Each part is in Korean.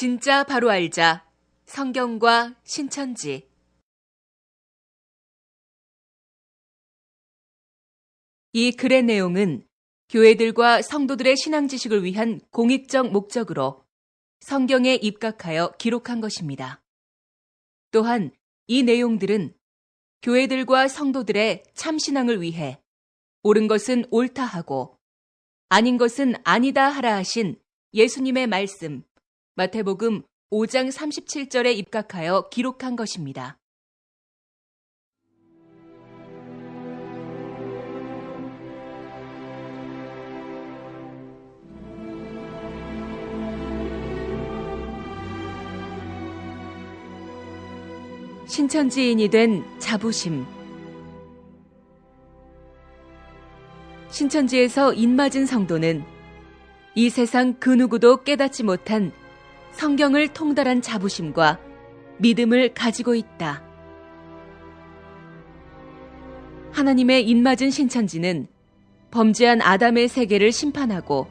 진짜 바로 알자. 성경과 신천지. 이 글의 내용은 교회들과 성도들의 신앙 지식을 위한 공익적 목적으로 성경에 입각하여 기록한 것입니다. 또한 이 내용들은 교회들과 성도들의 참신앙을 위해 옳은 것은 옳다 하고 아닌 것은 아니다 하라 하신 예수님의 말씀, 마태복음 5장 37절에 입각하여 기록한 것입니다. 신천지인이 된 자부심. 신천지에서 인맞은 성도는 이 세상 그 누구도 깨닫지 못한 성경을 통달한 자부심과 믿음을 가지고 있다. 하나님의 인맞은 신천지는 범죄한 아담의 세계를 심판하고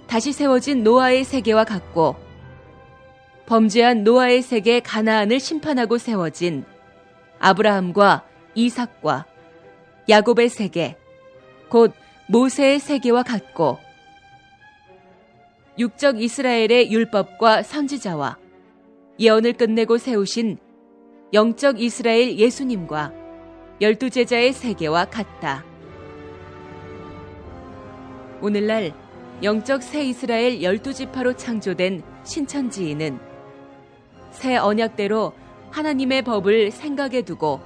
다시 세워진 노아의 세계와 같고 범죄한 노아의 세계 가나안을 심판하고 세워진 아브라함과 이삭과 야곱의 세계, 곧 모세의 세계와 같고 육적 이스라엘의 율법과 선지자와 예언을 끝내고 세우신 영적 이스라엘 예수님과 12제자의 세계와 같다. 오늘날 영적 새 이스라엘 12지파로 창조된 신천지인은 새 언약대로 하나님의 법을 생각에 두고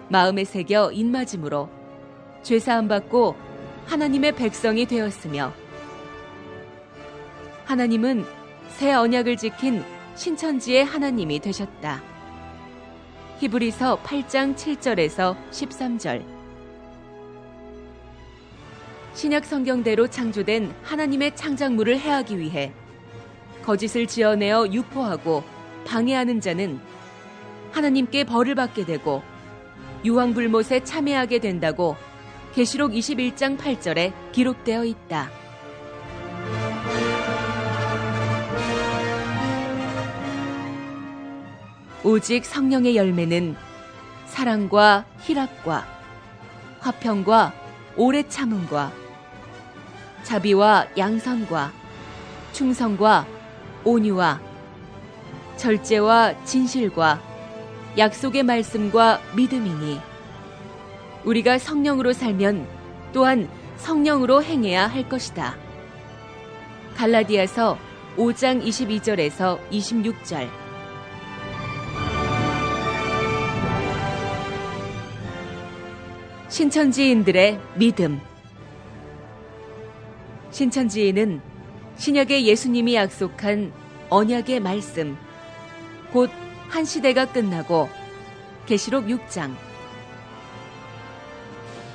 마음에 새겨 인맞음으로 죄사함 받고 하나님의 백성이 되었으며 하나님은 새 언약을 지킨 신천지의 하나님이 되셨다. 히브리서 8장 7절에서 13절. 신약 성경대로 창조된 하나님의 창작물을 해하기 위해 거짓을 지어내어 유포하고 방해하는 자는 하나님께 벌을 받게 되고 유황불못에 참여하게 된다고 계시록 21장 8절에 기록되어 있다. 오직 성령의 열매는 사랑과 희락과 화평과 오래 참음과 자비와 양선과 충성과 온유와 절제와 진실과 약속의 말씀과 믿음이니 우리가 성령으로 살면 또한 성령으로 행해야 할 것이다. 갈라디아서 5장 22절에서 26절. 신천지인들의 믿음. 신천지인은 신약의 예수님이 약속한 언약의 말씀, 곧 한 시대가 끝나고 계시록 6장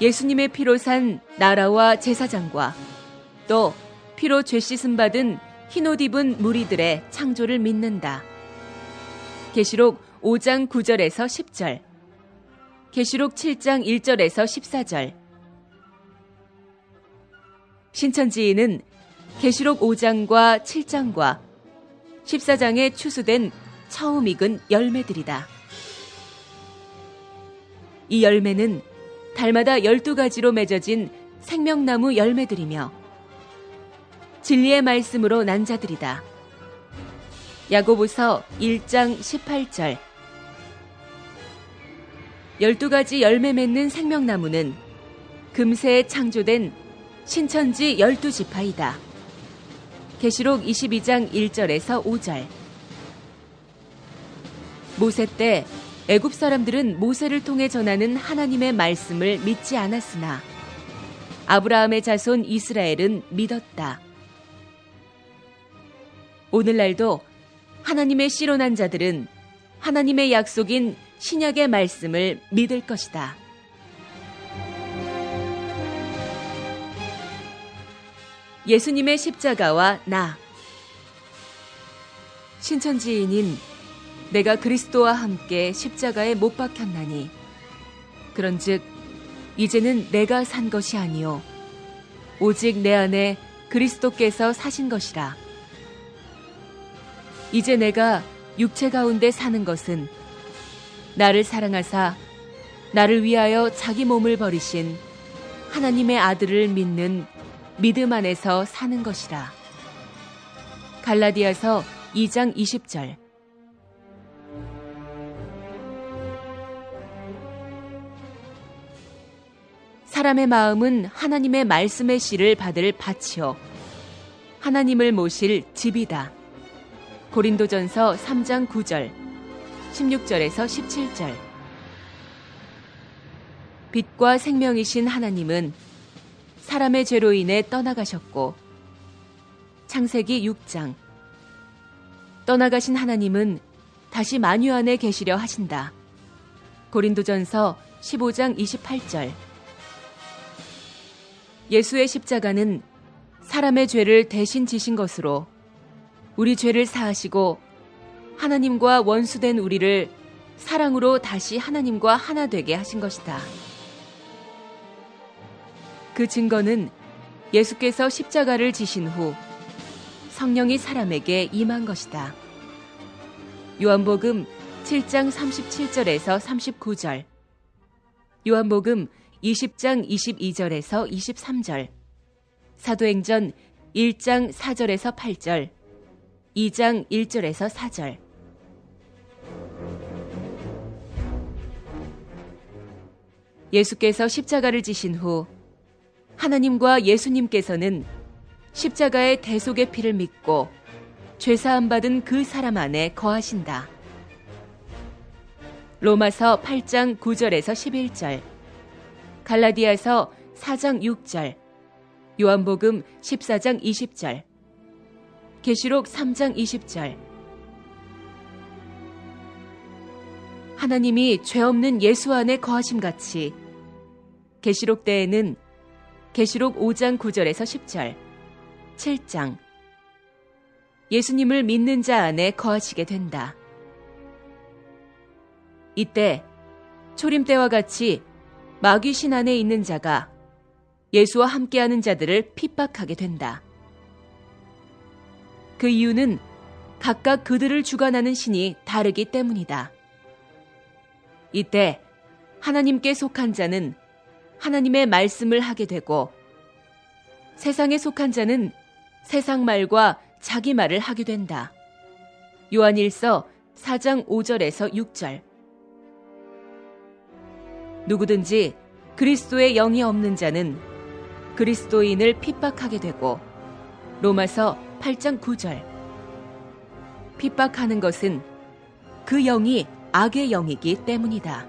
예수님의 피로 산 나라와 제사장과 또 피로 죄 씻음 받은 흰옷 입은 무리들의 창조를 믿는다. 계시록 5장 9절에서 10절, 계시록 7장 1절에서 14절. 신천지인은 계시록 5장과 7장과 14장에 추수된 처음 익은 열매들이다. 이 열매는 달마다 12가지로 맺어진 생명나무 열매들이며 진리의 말씀으로 난 자들이다. 야고보서 1장 18절. 12가지 열매 맺는 생명나무는 금세에 창조된 신천지 12지파이다. 계시록 22장 1절에서 5절. 모세 때 애굽 사람들은 모세를 통해 전하는 하나님의 말씀을 믿지 않았으나 아브라함의 자손 이스라엘은 믿었다. 오늘날도 하나님의 씨로 난 자들은 하나님의 약속인 신약의 말씀을 믿을 것이다. 예수님의 십자가와 나. 신천지인인 내가 그리스도와 함께 십자가에 못 박혔나니 그런즉 이제는 내가 산 것이 아니요 오직 내 안에 그리스도께서 사신 것이라. 이제 내가 육체 가운데 사는 것은 나를 사랑하사 나를 위하여 자기 몸을 버리신 하나님의 아들을 믿는 믿음 안에서 사는 것이라. 갈라디아서 2장 20절. 사람의 마음은 하나님의 말씀의 씨를 받을 밭이요 하나님을 모실 집이다. 고린도전서 3장 9절, 16절에서 17절. 빛과 생명이신 하나님은 사람의 죄로 인해 떠나가셨고, 창세기 6장. 떠나가신 하나님은 다시 만유 안에 계시려 하신다. 고린도전서 15장 28절. 예수의 십자가는 사람의 죄를 대신 지신 것으로 우리 죄를 사하시고 하나님과 원수된 우리를 사랑으로 다시 하나님과 하나 되게 하신 것이다. 그 증거는 예수께서 십자가를 지신 후 성령이 사람에게 임한 것이다. 요한복음 7장 37절에서 39절, 요한복음 20장 22절에서 23절, 사도행전 1장 4절에서 8절, 2장 1절에서 4절. 예수께서 십자가를 지신 후 하나님과 예수님께서는 십자가의 대속의 피를 믿고 죄사함 받은 그 사람 안에 거하신다. 로마서 8장 9절에서 11절, 갈라디아서 4장 6절, 요한복음 14장 20절, 계시록 3장 20절. 하나님이 죄 없는 예수 안에 거하심같이 계시록 때에는 계시록 5장 9절에서 10절, 7장. 예수님을 믿는 자 안에 거하시게 된다. 이때 초림 때와 같이 마귀 신 안에 있는 자가 예수와 함께하는 자들을 핍박하게 된다. 그 이유는 각각 그들을 주관하는 신이 다르기 때문이다. 이때 하나님께 속한 자는 하나님의 말씀을 하게 되고 세상에 속한 자는 세상 말과 자기 말을 하게 된다. 요한일서 4장 5절에서 6절. 누구든지 그리스도의 영이 없는 자는 그리스도인을 핍박하게 되고, 로마서 8장 9절. 핍박하는 것은 그 영이 악의 영이기 때문이다.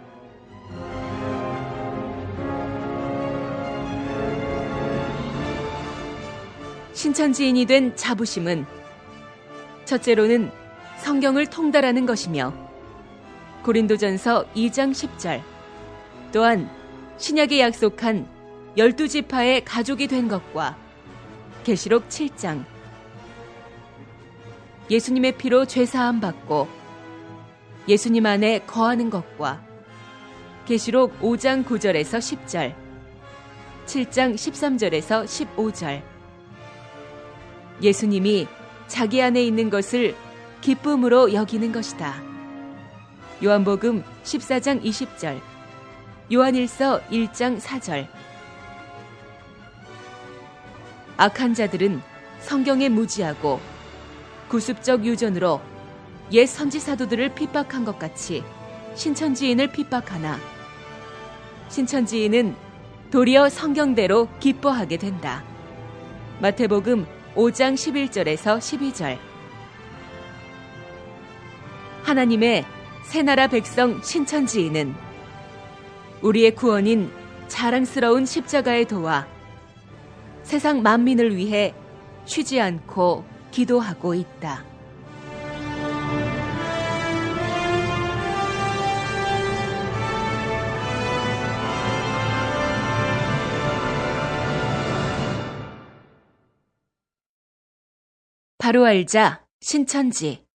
신천지인이 된 자부심은 첫째로는 성경을 통달하는 것이며, 고린도전서 2장 10절, 또한 신약에 약속한 12지파의 가족이 된 것과 계시록 7장, 예수님의 피로 죄사함 받고 예수님 안에 거하는 것과 계시록 5장 9절에서 10절, 7장 13절에서 15절. 예수님이 자기 안에 있는 것을 기쁨으로 여기는 것이다. 요한복음 14장 20절, 요한일서 1장 4절. 악한 자들은 성경에 무지하고 구습적 유전으로 옛 선지사도들을 핍박한 것 같이 신천지인을 핍박하나, 신천지인은 도리어 성경대로 기뻐하게 된다. 마태복음 5장 11절에서 12절. 하나님의 새나라 백성 신천지인은 우리의 구원인 자랑스러운 십자가의 도와 세상 만민을 위해 쉬지 않고 기도하고 있다. 바로 알자 신천지.